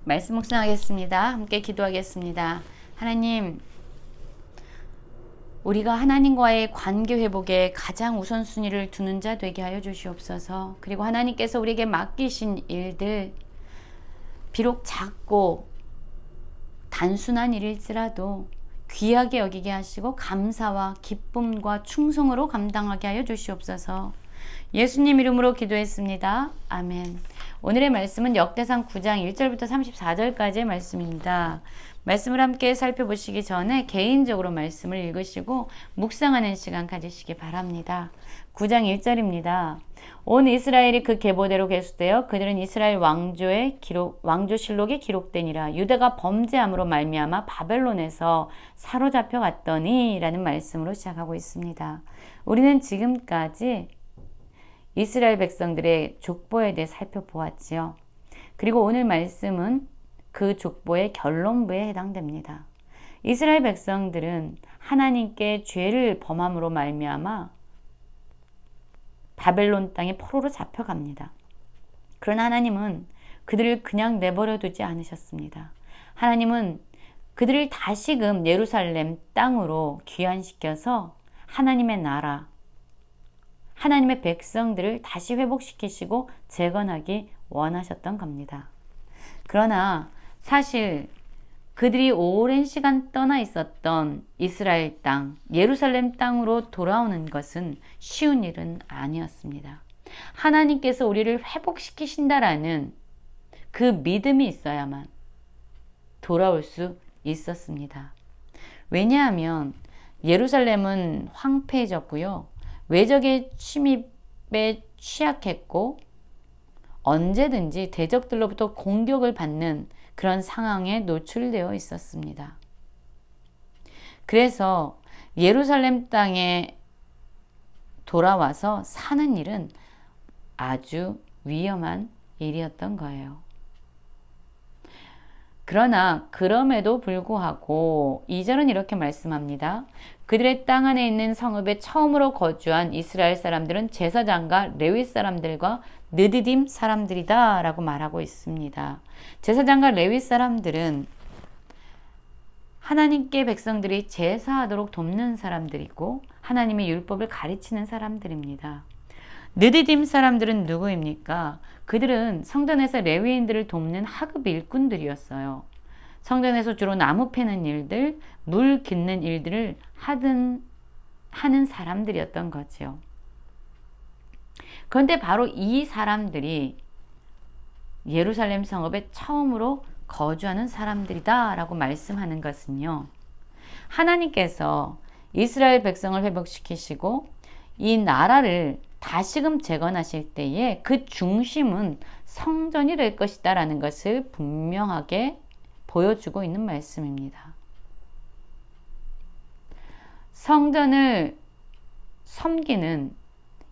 말씀 묵상하겠습니다. 함께 기도하겠습니다. 하나님, 우리가 하나님과의 관계 회복에 가장 우선순위를 두는 자 되게 하여 주시옵소서. 그리고 하나님께서 우리에게 맡기신 일들, 비록 작고 단순한 일일지라도 귀하게 여기게 하시고 감사와 기쁨과 충성으로 감당하게 하여 주시옵소서. 예수님 이름으로 기도했습니다. 아멘. 오늘의 말씀은 역대상 9장 1절부터 34절까지의 말씀입니다. 말씀을 함께 살펴보시기 전에 개인적으로 말씀을 읽으시고 묵상하는 시간 가지시기 바랍니다. 9장 1절입니다. 온 이스라엘이 그 계보대로 계수되어 그들은 이스라엘 왕조실록에 기록되니라. 유다가 범죄함으로 말미암아 바벨론에서 사로잡혀 갔더니 라는 말씀으로 시작하고 있습니다. 우리는 지금까지 이스라엘 백성들의 족보에 대해 살펴보았지요. 그리고 오늘 말씀은 그 족보의 결론부에 해당됩니다. 이스라엘 백성들은 하나님께 죄를 범함으로 말미암아 바벨론 땅에 포로로 잡혀갑니다. 그러나 하나님은 그들을 그냥 내버려 두지 않으셨습니다. 하나님은 그들을 다시금 예루살렘 땅으로 귀환시켜서 하나님의 나라, 하나님의 백성들을 다시 회복시키시고 재건하기 원하셨던 겁니다. 그러나 사실 그들이 오랜 시간 떠나 있었던 이스라엘 땅, 예루살렘 땅으로 돌아오는 것은 쉬운 일은 아니었습니다. 하나님께서 우리를 회복시키신다라는 그 믿음이 있어야만 돌아올 수 있었습니다. 왜냐하면 예루살렘은 황폐해졌고요. 외적의 침입에 취약했고 언제든지 대적들로부터 공격을 받는 그런 상황에 노출되어 있었습니다. 그래서 예루살렘 땅에 돌아와서 사는 일은 아주 위험한 일이었던 거예요. 그러나 그럼에도 불구하고 2절은 이렇게 말씀합니다. 그들의 땅 안에 있는 성읍에 처음으로 거주한 이스라엘 사람들은 제사장과 레위 사람들과 느디딤 사람들이다 라고 말하고 있습니다. 제사장과 레위 사람들은 하나님께 백성들이 제사하도록 돕는 사람들이고 하나님의 율법을 가르치는 사람들입니다. 느디딤 사람들은 누구입니까? 그들은 성전에서 레위인들을 돕는 하급 일꾼들이었어요. 성전에서 주로 나무 패는 일들, 물 깃는 일들을 하는 사람들이었던 거죠. 그런데 바로 이 사람들이 예루살렘 성읍에 처음으로 거주하는 사람들이다 라고 말씀하는 것은요. 하나님께서 이스라엘 백성을 회복시키시고 이 나라를 다시금 재건하실 때에 그 중심은 성전이 될 것이다 라는 것을 분명하게 보여주고 있는 말씀입니다. 성전을 섬기는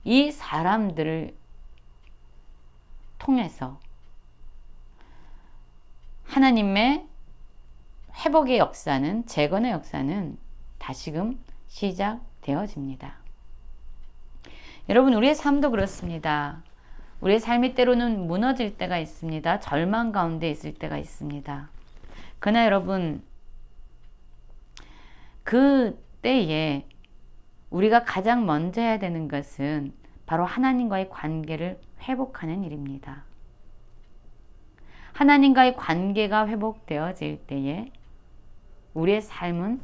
이 사람들을 통해서 하나님의 회복의 역사는, 재건의 역사는 다시금 시작되어집니다. 여러분, 우리의 삶도 그렇습니다. 우리의 삶이 때로는 무너질 때가 있습니다. 절망 가운데 있을 때가 있습니다. 그러나 여러분, 그 때에 우리가 가장 먼저 해야 되는 것은 바로 하나님과의 관계를 회복하는 일입니다. 하나님과의 관계가 회복되어질 때에 우리의 삶은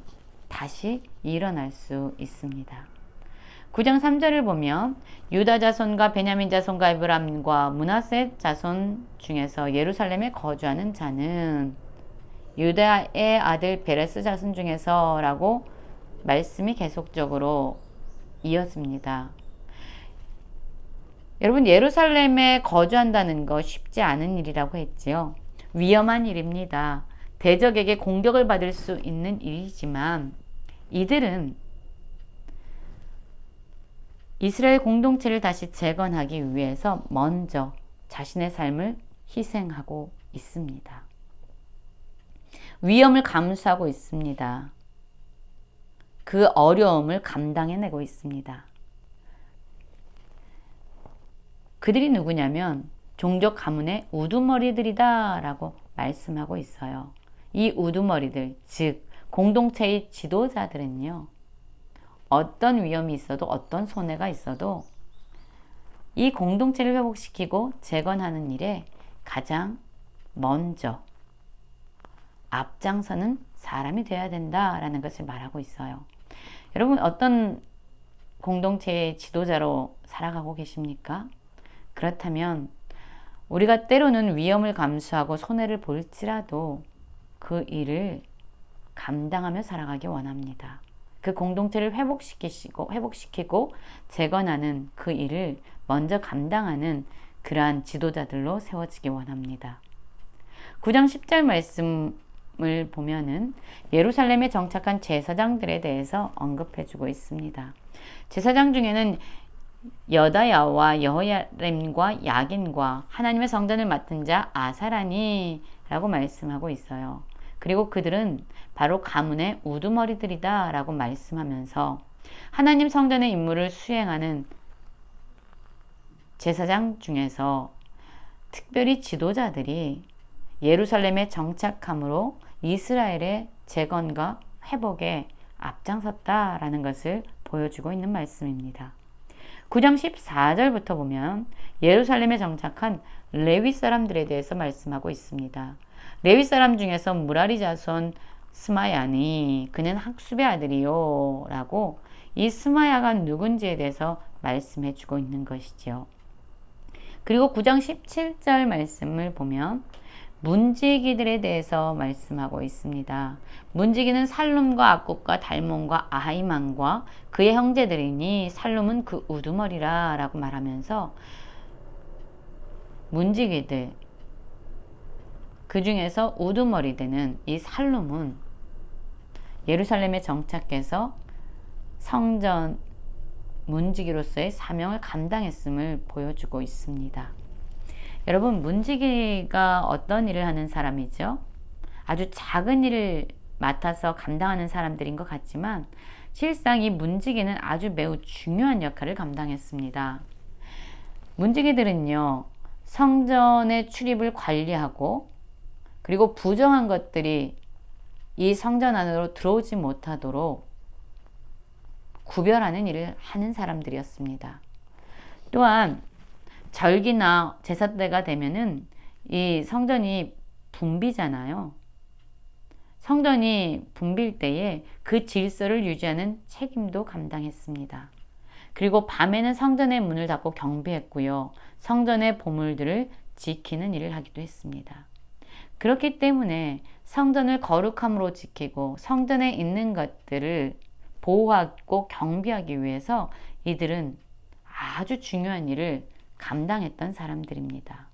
다시 일어날 수 있습니다. 9장 3절을 보면 유다 자손과 베냐민 자손과 에브라임과 므낫세 자손 중에서 예루살렘에 거주하는 자는 유다의 아들 베레스 자손 중에서 라고 말씀이 계속적으로 이어집니다. 여러분, 예루살렘에 거주한다는 거 쉽지 않은 일이라고 했지요. 위험한 일입니다. 대적에게 공격을 받을 수 있는 일이지만 이들은 이스라엘 공동체를 다시 재건하기 위해서 먼저 자신의 삶을 희생하고 있습니다. 위험을 감수하고 있습니다. 그 어려움을 감당해내고 있습니다. 그들이 누구냐면 종족 가문의 우두머리들이다 라고 말씀하고 있어요. 이 우두머리들, 즉 공동체의 지도자들은요, 어떤 위험이 있어도 어떤 손해가 있어도 이 공동체를 회복시키고 재건하는 일에 가장 먼저 앞장서는 사람이 되어야 된다라는 것을 말하고 있어요. 여러분, 어떤 공동체의 지도자로 살아가고 계십니까? 그렇다면 우리가 때로는 위험을 감수하고 손해를 볼지라도 그 일을 감당하며 살아가기 원합니다. 그 공동체를 회복시키고 재건하는 그 일을 먼저 감당하는 그러한 지도자들로 세워지기 원합니다. 9장 10절 말씀을 보면은 예루살렘에 정착한 제사장들에 대해서 언급해주고 있습니다. 제사장 중에는 여다야와 여호야림과 야긴과 하나님의 성전을 맡은 자 아사라니라고 말씀하고 있어요. 그리고 그들은 바로 가문의 우두머리들이다 라고 말씀하면서 하나님 성전의 임무를 수행하는 제사장 중에서 특별히 지도자들이 예루살렘에 정착함으로 이스라엘의 재건과 회복에 앞장섰다라는 것을 보여주고 있는 말씀입니다. 9장 14절부터 보면 예루살렘에 정착한 레위 사람들에 대해서 말씀하고 있습니다. 레위 사람 중에서 무라리 자손 스마야니 그는 학습의 아들이요 라고 이 스마야가 누군지에 대해서 말씀해 주고 있는 것이죠. 그리고 9장 17절 말씀을 보면 문지기들에 대해서 말씀하고 있습니다. 문지기는 살룸과 악굽과 달몬과 아히만과 그의 형제들이니 살룸은 그 우두머리라 라고 말하면서 문지기들 그 중에서 우두머리 되는 이 살룸은 예루살렘에 정착해서 성전 문지기로서의 사명을 감당했음을 보여주고 있습니다. 여러분, 문지기가 어떤 일을 하는 사람이죠? 아주 작은 일을 맡아서 감당하는 사람들인 것 같지만 실상 이 문지기는 아주 매우 중요한 역할을 감당했습니다. 문지기들은요, 성전의 출입을 관리하고 그리고 부정한 것들이 이 성전 안으로 들어오지 못하도록 구별하는 일을 하는 사람들이었습니다. 또한 절기나 제사 때가 되면은 이 성전이 붐비잖아요. 성전이 붐빌 때에 그 질서를 유지하는 책임도 감당했습니다. 그리고 밤에는 성전의 문을 닫고 경비했고요. 성전의 보물들을 지키는 일을 하기도 했습니다. 그렇기 때문에 성전을 거룩함으로 지키고 성전에 있는 것들을 보호하고 경비하기 위해서 이들은 아주 중요한 일을 감당했던 사람들입니다.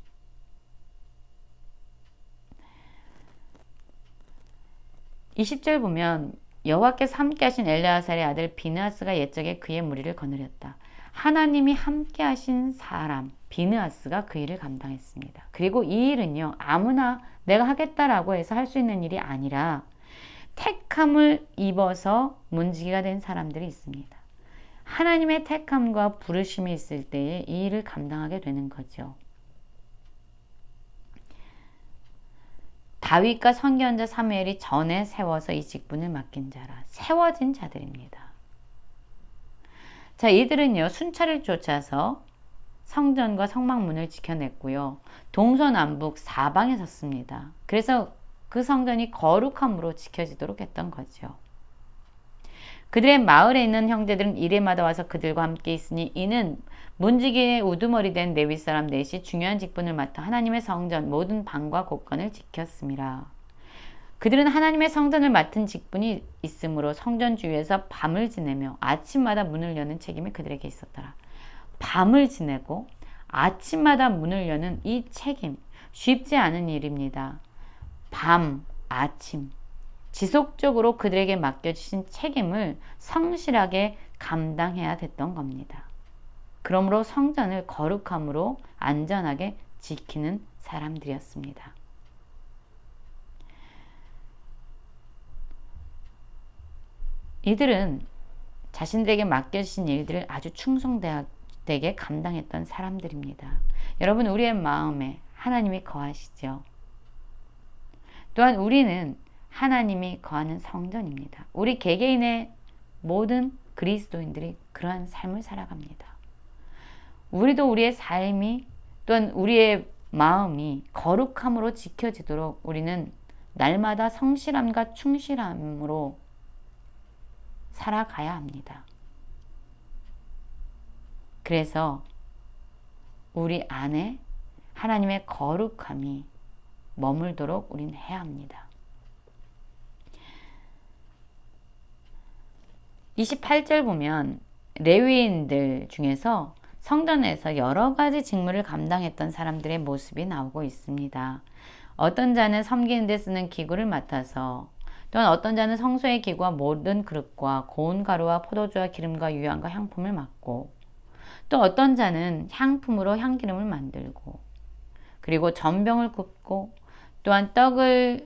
이 20절 보면 여호와께서 함께 하신 엘르아살의 아들 비느하스가 옛적에 그의 무리를 거느렸다. 하나님이 함께 하신 사람 비느하스가 그 일을 감당했습니다. 그리고 이 일은요, 아무나 내가 하겠다라고 해서 할 수 있는 일이 아니라 택함을 입어서 문지기가 된 사람들이 있습니다. 하나님의 택함과 부르심이 있을 때에 이 일을 감당하게 되는 거죠. 다윗과 선지자 사무엘이 전에 세워서 이 직분을 맡긴 자라. 세워진 자들입니다. 자, 이들은요, 순찰을 쫓아서 성전과 성막문을 지켜냈고요. 동서남북 사방에 섰습니다. 그래서 그 성전이 거룩함으로 지켜지도록 했던 거죠. 그들의 마을에 있는 형제들은 이레마다 와서 그들과 함께 있으니 이는 문지기의 우두머리 된 레위 사람 넷이 중요한 직분을 맡아 하나님의 성전 모든 방과 곳간을 지켰습니다. 그들은 하나님의 성전을 맡은 직분이 있으므로 성전 주위에서 밤을 지내며 아침마다 문을 여는 책임이 그들에게 있었더라. 밤을 지내고 아침마다 문을 여는 이 책임, 쉽지 않은 일입니다. 밤, 아침, 지속적으로 그들에게 맡겨주신 책임을 성실하게 감당해야 됐던 겁니다. 그러므로 성전을 거룩함으로 안전하게 지키는 사람들이었습니다. 이들은 자신들에게 맡겨주신 일들을 아주 충성되게 감당했던 사람들입니다. 여러분, 우리의 마음에 하나님이 거하시죠. 또한 우리는 하나님이 거하는 성전입니다. 우리 개개인의 모든 그리스도인들이 그러한 삶을 살아갑니다. 우리도 우리의 삶이 또한 우리의 마음이 거룩함으로 지켜지도록 우리는 날마다 성실함과 충실함으로 살아가야 합니다. 그래서 우리 안에 하나님의 거룩함이 머물도록 우리는 해야 합니다. 28절 보면 레위인들 중에서 성전에서 여러 가지 직무를 감당했던 사람들의 모습이 나오고 있습니다. 어떤 자는 섬기는 데 쓰는 기구를 맡아서, 또한 어떤 자는 성소의 기구와 모든 그릇과 고운 가루와 포도주와 기름과 유향과 향품을 맡고, 또 어떤 자는 향품으로 향기름을 만들고, 그리고 전병을 굽고, 또한 떡을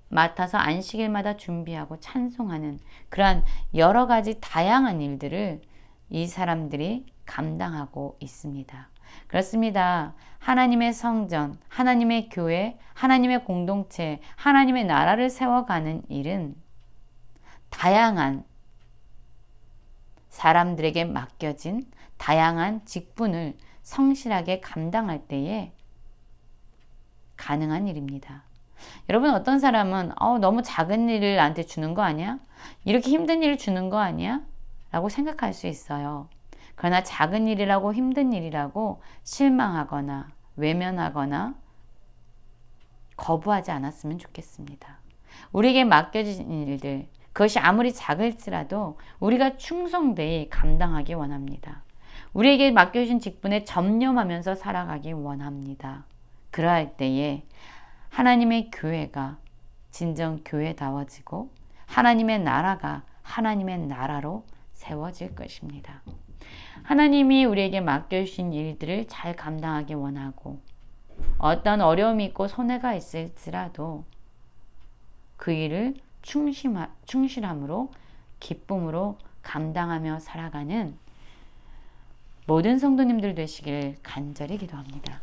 맡아서 안식일마다 준비하고 찬송하는 그러한 여러 가지 다양한 일들을 이 사람들이 감당하고 있습니다. 그렇습니다. 하나님의 성전, 하나님의 교회, 하나님의 공동체, 하나님의 나라를 세워가는 일은 다양한 사람들에게 맡겨진 다양한 직분을 성실하게 감당할 때에 가능한 일입니다. 여러분, 어떤 사람은 너무 작은 일을 나한테 주는 거 아니야? 이렇게 힘든 일을 주는 거 아니야? 라고 생각할 수 있어요. 그러나 작은 일이라고 힘든 일이라고 실망하거나 외면하거나 거부하지 않았으면 좋겠습니다. 우리에게 맡겨진 일들, 그것이 아무리 작을지라도 우리가 충성되이 감당하기 원합니다. 우리에게 맡겨진 직분에 전념하면서 살아가기 원합니다. 그러할 때에 하나님의 교회가 진정 교회다워지고 하나님의 나라가 하나님의 나라로 세워질 것입니다. 하나님이 우리에게 맡겨주신 일들을 잘 감당하기 원하고 어떤 어려움이 있고 손해가 있을지라도 그 일을 충실함으로 기쁨으로 감당하며 살아가는 모든 성도님들 되시길 간절히 기도합니다.